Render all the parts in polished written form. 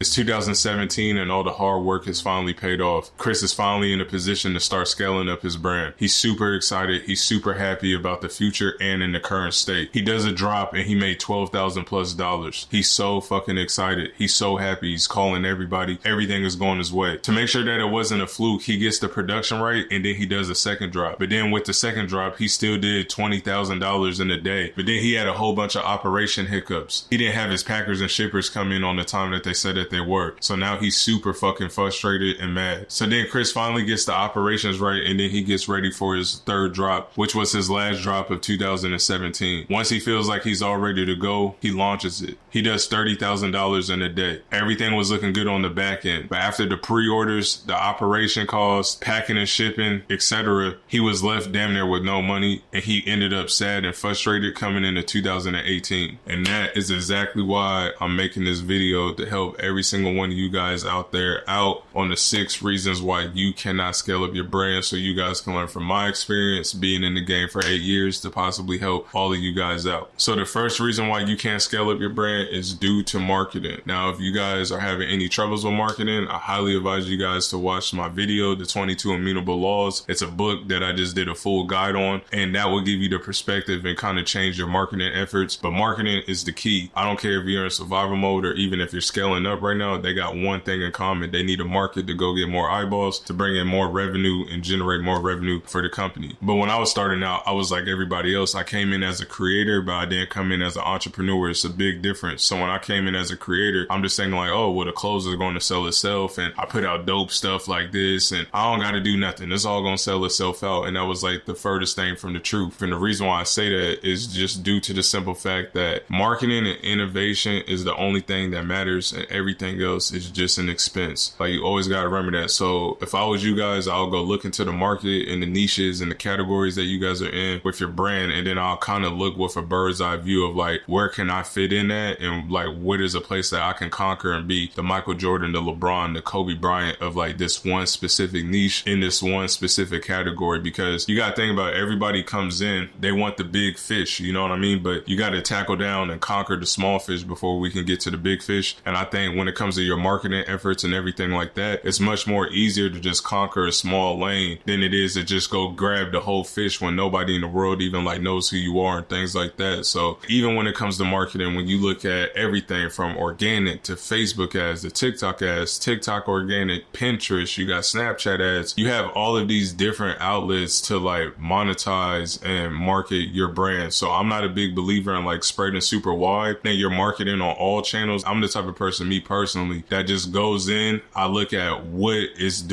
It's 2017 and all the hard work has finally paid off. Chris is finally in a position to start scaling up his brand. He's super excited. He's super happy about the future and in the current state. He does a drop and he made $12,000+. He's so fucking excited. He's so happy. He's calling everybody. Everything is going his way. To make sure that it wasn't a fluke, he gets the production right and then he does a second drop. But then with the second drop, he still did $20,000 in a day. But then he had a whole bunch of operation hiccups. He didn't have his packers and shippers come in on the time that they said that they work. So now he's super fucking frustrated and mad. So then Chris finally gets the operations right and then he gets ready for his third drop, which was his last drop of 2017. Once he feels like he's all ready to go, he launches it. He does $30,000 in a day. Everything was looking good on the back end. But after the pre-orders, the operation costs, packing and shipping, etc., he was left damn near with no money and he ended up sad and frustrated coming into 2018. And that is exactly why I'm making this video, to help every single one of you guys out there out on the 6 reasons why you cannot scale up your brand, so you guys can learn from my experience being in the game for 8 years to possibly help all of you guys out. So the first reason why you can't scale up your brand is due to marketing. Now, if you guys are having any troubles with marketing, I highly advise you guys to watch my video, The 22 Immutable Laws. It's a book that I just did a full guide on, and that will give you the perspective and kind of change your marketing efforts. But marketing is the key. I don't care if you're in survival mode or even if you're scaling up right now, they got one thing in common. They need a market to go get more eyeballs, to bring in more revenue and generate more revenue for the company. But when I was starting out, I was like everybody else. I came in as a creator, but I didn't come in as an entrepreneur. It's a big difference. So when I came in as a creator, I'm just saying like, oh, well, the clothes are going to sell itself and I put out dope stuff like this and I don't got to do nothing. It's all going to sell itself out. And that was like the furthest thing from the truth. And the reason why I say that is just due to the simple fact that marketing and innovation is the only thing that matters, and everything else is just an expense. Like, you always got to remember that. So if I was you guys, I'll go look into the market and the niches and the categories that you guys are in with your brand, and then I'll kind of look with a bird's eye view of like, where can I fit in at, and like, what is a place that I can conquer and be the Michael Jordan, the LeBron, the Kobe Bryant of like this one specific niche in this one specific category. Because you got to think about it, everybody comes in, they want the big fish, you know what I mean? But you got to tackle down and conquer the small fish before we can get to the big fish. And I think when it comes to your marketing efforts and everything like that, it's much more easier to just conquer a small lane than it is to just go grab the whole fish when nobody in the world even like knows who you are and things like that. So even when it comes to marketing, when you look at everything from organic to Facebook ads to TikTok ads, TikTok organic, Pinterest, you got Snapchat ads, you have all of these different outlets to like monetize and market your brand. So I'm not a big believer in like spreading super wide. Then you're marketing on all channels. I'm the type of person, me personally, that just goes in. I look at what is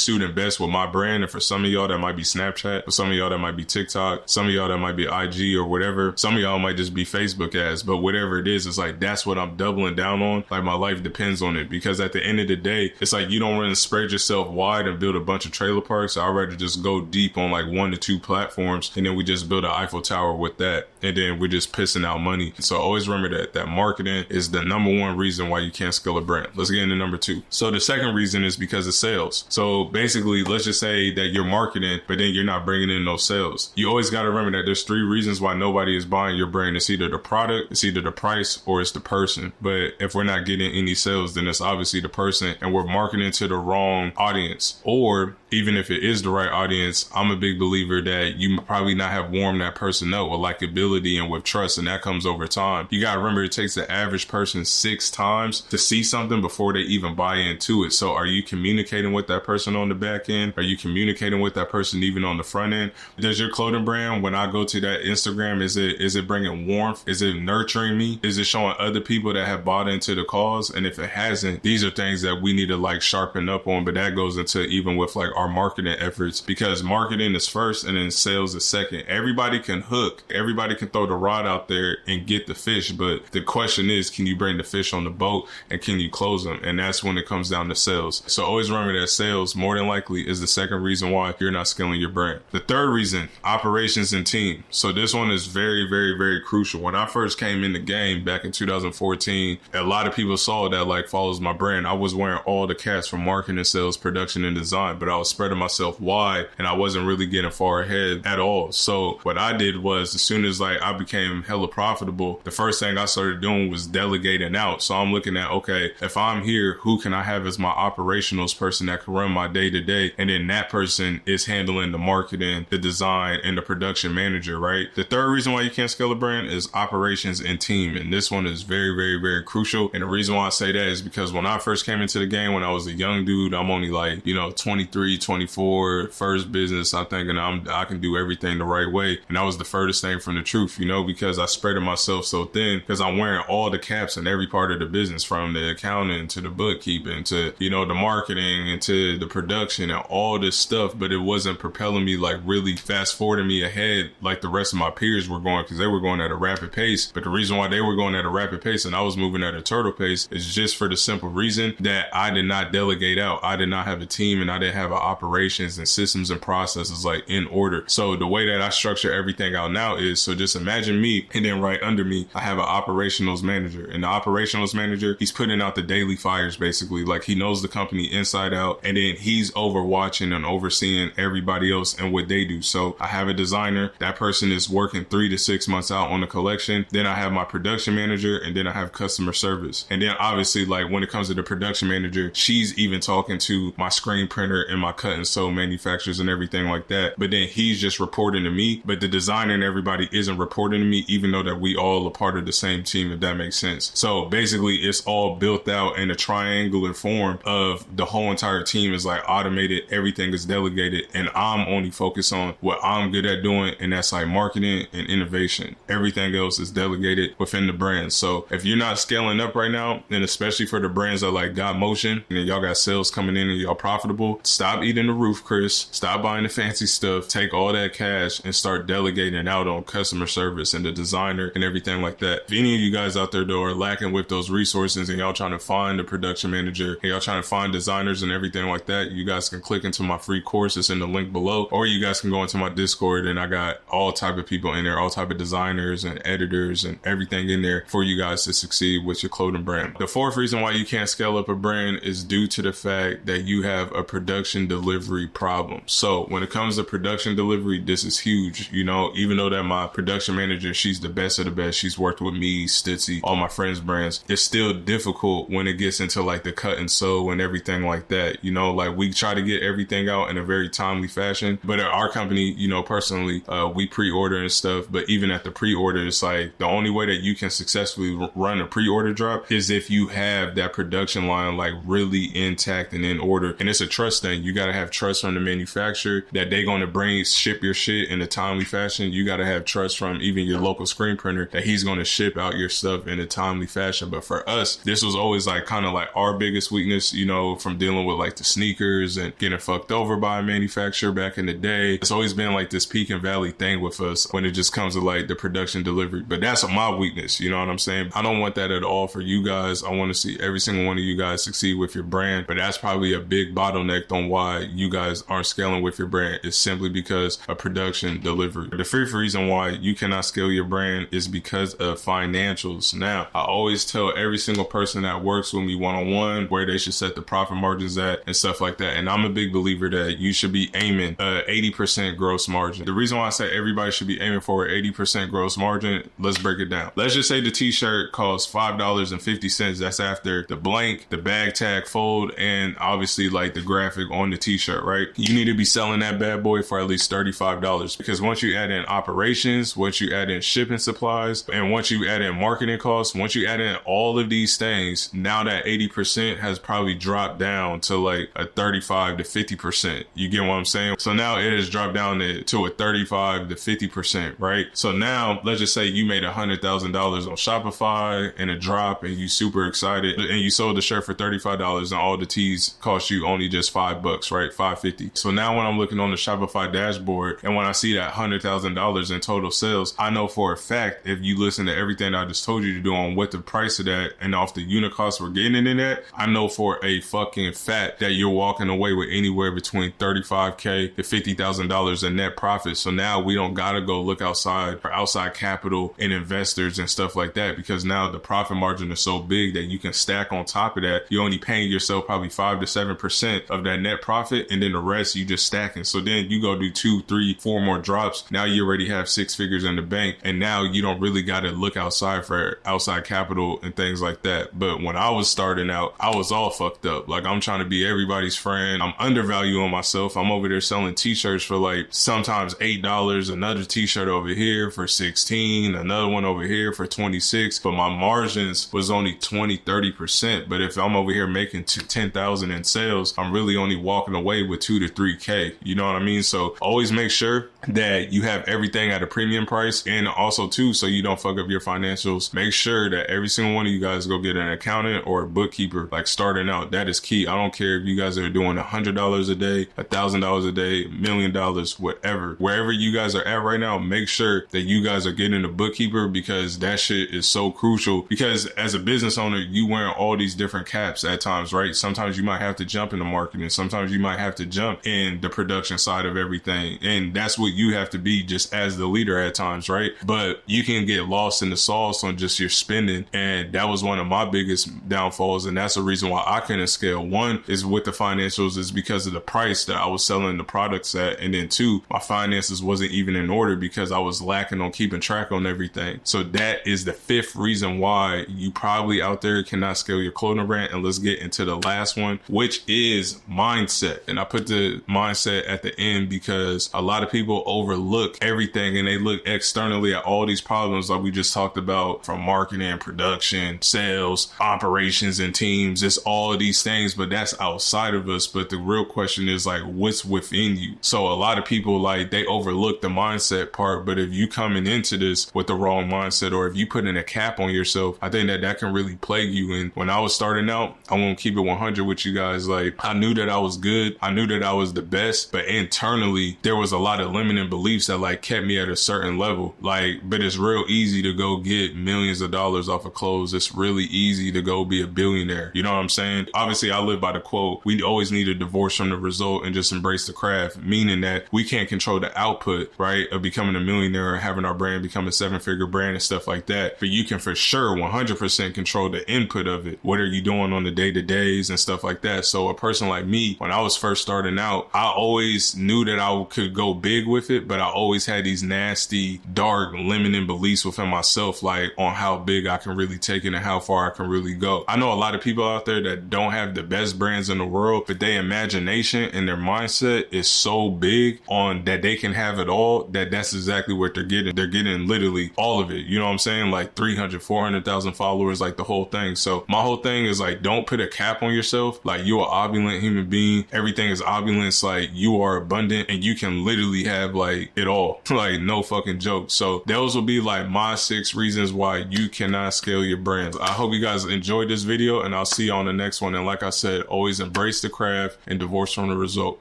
suiting best with my brand. And for some of y'all, that might be Snapchat. For some of y'all, that might be TikTok. Some of y'all, that might be IG or whatever. Some of y'all might just be Facebook ads. But whatever it is, it's like, that's what I'm doubling down on. Like, my life depends on it. Because at the end of the day, it's like, you don't want to spread yourself wide and build a bunch of trailer parks. I'd rather just go deep on like 1 to 2 platforms, and then we just build an Eiffel Tower with that. And then we're just pissing out money. So always remember that marketing is the number one reason why you can't scale a brand. Let's get into number 2. So the second reason is because of sales. So basically, let's just say that you're marketing, but then you're not bringing in no sales. You always got to remember that there's 3 reasons why nobody is buying your brand. It's either the product, it's either the price, or it's the person. But if we're not getting any sales, then it's obviously the person, and we're marketing to the wrong audience. Or even if it is the right audience, I'm a big believer that you probably not have warmed that person up with likability and with trust, and that comes over time. You gotta remember, it takes the average person 6 times to see something before they even buy into it. So are you communicating with that person on the back end? Are you communicating with that person even on the front end? Does your clothing brand, when I go to that Instagram, is it bringing warmth? Is it nurturing me? Is it showing other people that have bought into the cause? And if it hasn't, these are things that we need to like sharpen up on. But that goes into even with like our marketing efforts, because marketing is first and then sales is second. Everybody can hook, everybody can throw the rod out there and get the fish, but the question is, can you bring the fish on the boat and can you close them? And that's when it comes down to sales. So always remember that sales more than likely is the second reason why you're not scaling your brand. The third reason, operations and team. So this one is very, very, very crucial. When I first came in the game back in 2014, a lot of people saw that like follows my brand. I was wearing all the caps from marketing, sales, production, and design, but I was spreading myself wide and I wasn't really getting far ahead at all. So what I did was, as soon as like I became hella profitable, the first thing I started doing was delegating out. So I'm looking at, okay, if I'm here, who can I have as my operationals person that can run my day to day? And then that person is handling the marketing, the design, and the production manager, right? The third reason why you can't scale a brand is operations and team. And this one is very, very, very crucial. And the reason why I say that is because when I first came into the game, when I was a young dude, I'm only like, 23, 24, first business, I'm thinking I can do everything the right way. And that was the furthest thing from the truth, because I spreaded myself so thin, because I'm wearing all the caps in every part of the business, from the accounting to the bookkeeping to, the marketing and to the production and all this stuff. But it wasn't propelling me, like really fast forwarding me ahead like the rest of my peers were going, because they were going at a rapid pace. But the reason why they were going at a rapid pace and I was moving at a turtle pace is just for the simple reason that I did not delegate out. I did not have a team, and I didn't have operations and systems and processes like in order. So the way that I structure everything out now is, so just imagine me, and then right under me, I have an operationals manager. And the operationals manager, he's putting out the daily fires, basically. Like, he knows the company inside out, and then he's overwatching and overseeing everybody else and what they do. So I have a designer. That person is working 3 to 6 months out on the collection. Then I have my production manager, and then I have customer service. And then obviously, like, when it comes to the production manager, she's even talking to my screen printer and my cut and sew manufacturers and everything like that. But then he's just reporting to me, but the designer and everybody isn't reporting to me, even though that we all are part of the same team, if that makes sense. So basically, it's all built out in a triangular form of the whole entire team is like automated. Everything is delegated, and I'm only focused on what I'm good at doing, and that's like marketing and innovation. Everything else is delegated within the brand. So if you're not scaling up right now, and especially for the brands that like got motion and y'all got sales coming in and y'all profitable, stop eating the roof, Chris. Stop buying the fancy stuff. Take all that cash and start delegating out on customer service and the designer and everything like that. If any of you guys out there though are lacking with those resources and y'all trying to find a production manager and y'all trying to find designers and everything like that, you guys can click into my free course. It's in the link below, or you guys can go into my Discord, and I got all type of people in there, all type of designers and editors and everything in there for you guys to succeed with your clothing brand. The fourth reason why you can't scale up a brand is due to the fact that you have a production delivery problem. So when it comes to production delivery, this is huge. Even though that my production manager, she's the best of the best. She's worked with me, Stitzy, all my friends' brands. It's still difficult when it gets into like the cut and sew and everything like that. Like we try to get everything out in a very timely fashion. But at our company, personally, we pre-order and stuff. But even at the pre-order, it's like the only way that you can successfully run a pre-order drop is if you have that production line like really intact and in order. And it's a trust thing. You got to have trust from the manufacturer that they're going to ship your shit in a timely fashion. You got to have trust from even your local screen printer that he's going to ship out your stuff in a timely fashion. But for us, this was always like kind of like our biggest weakness, from dealing with like the sneakers and getting fucked over by a manufacturer back in the day. It's always been like this peak and valley thing with us when it just comes to like the production delivery. But that's my weakness. You know what I'm saying? I don't want that at all for you guys. I want to see every single one of you guys succeed with your brand. But that's probably a big bottleneck on why you guys aren't scaling with your brand, is simply because of production delivery. The fifth reason why you cannot scale your brand is because of financials. Now, I always tell every single person that works with me one-on-one where they should set the profit margins at and stuff like that. And I'm a big believer that you should be aiming 80% gross margin. The reason why I say everybody should be aiming for an 80% gross margin, let's break it down. Let's just say the t-shirt costs $5.50. That's after the blank, the bag tag fold, and obviously like the graphic on the t-shirt, right? You need to be selling that bad boy for at least $35, because once you add in operations, once you add in shipping supplies, and once you add in marketing costs, once you add in all of these things, now that 80% has probably dropped down to like a 35 to 50%. You get what I'm saying? So now it has dropped down to a 35 to 50%, right? So now let's just say you made $100,000 on Shopify and a drop, and you super excited, and you sold the shirt for $35, and all the tees cost you only just $5, right? $5.50. So now when I'm looking on the Shopify dashboard, and when I see that $100,000 in total sales, I know for a fact, if you listen to everything I just told you to do on what the price of that and off the unit cost we're getting in that, I know for a fucking fact that you're walking away with anywhere between $35K to $50,000 in net profit. So now we don't gotta go look outside for outside capital and investors and stuff like that, because now the profit margin is so big that you can stack on top of that. You're only paying yourself probably 5 to 7% of that net profit, and then the rest you just stacking. So then you go do 2, 3, 4 more drops. Now you already have 6 figures in the bank, and now you don't really gotta look outside for outside capital and things like that. that. But when I was starting out, I was all fucked up. Like, I'm trying to be everybody's friend. I'm undervaluing myself. I'm over there selling t-shirts for like sometimes $8, another t-shirt over here for $16, another one over here for $26. But my margins was only 20-30%. But if I'm over here making $10,000 in sales, I'm really only walking away with 2 to 3K. You know what I mean? So always make sure that you have everything at a premium price. And also too, so you don't fuck up your financials, make sure that every single one of you guys go get an accountant or a bookkeeper. Like, starting out, that is key. I don't care if you guys are doing $100 a day, $1,000 a day, $1 million, whatever. Wherever you guys are at right now, make sure that you guys are getting a bookkeeper, because that shit is so crucial. Because as a business owner, you wearing all these different caps at times, right? Sometimes you might have to jump into marketing. Sometimes you might have to jump in the production side of everything. And that's what you have to be just as the leader at times, right? But you can get lost in the sauce on just your spending. And that was one of my biggest downfalls. And that's the reason why I couldn't scale. One is with the financials is because of the price that I was selling the products at. And then two, my finances wasn't even in order because I was lacking on keeping track on everything. So that is the fifth reason why you probably out there cannot scale your clothing brand. And let's get into the last one, which is mindset. And I put the mindset at the end because a lot of people overlook everything and they look externally at all these problems like we just talked about, from marketing, production, sales, operations, and teams. It's all of these things, but that's outside of us. But the real question is like, what's within you? So a lot of people, like, they overlook the mindset part. But if you coming into this with the wrong mindset, or if you put in a cap on yourself, I think that can really plague you. And when I was starting out, I won't keep it 100 with you guys. Like, I knew that I was good. I knew that I was the best, but internally there was a lot of limiting beliefs that like kept me at a certain level. Like, but it's real easy to go get millions of dollars off of clothes. It's really easy to go be a billionaire. You know what I'm saying? Obviously, I live by the quote, we always need a divorce from the result and just embrace the craft, meaning that we can't control the output, right, of becoming a millionaire or having our brand become a 7-figure brand and stuff like that. But you can for sure 100% control the input of it. What are you doing on the day-to-days and stuff like that? So a person like me, when I was first starting out, I always knew that I could go big with it, but I always had these nasty, dark, limiting beliefs within myself, like on how big I can really take it and how far I can really go. I know a lot of people out there that don't have the best brands in the world, but their imagination and their mindset is so big on that they can have it all, that's exactly what they're getting. They're getting literally all of it. You know what I'm saying? Like 300, 400,000 followers, like the whole thing. So my whole thing is like, don't put a cap on yourself. Like, you're an opulent human being. Everything is opulence. Like, you are abundant and you can literally have like it all. Like, no fucking joke. So those will be like my 6 reasons why you cannot scale your brands. I hope you guys enjoyed this video, and I'll see you on the next one. And like I said, always embrace the craft and divorce from the result.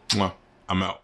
I'm out.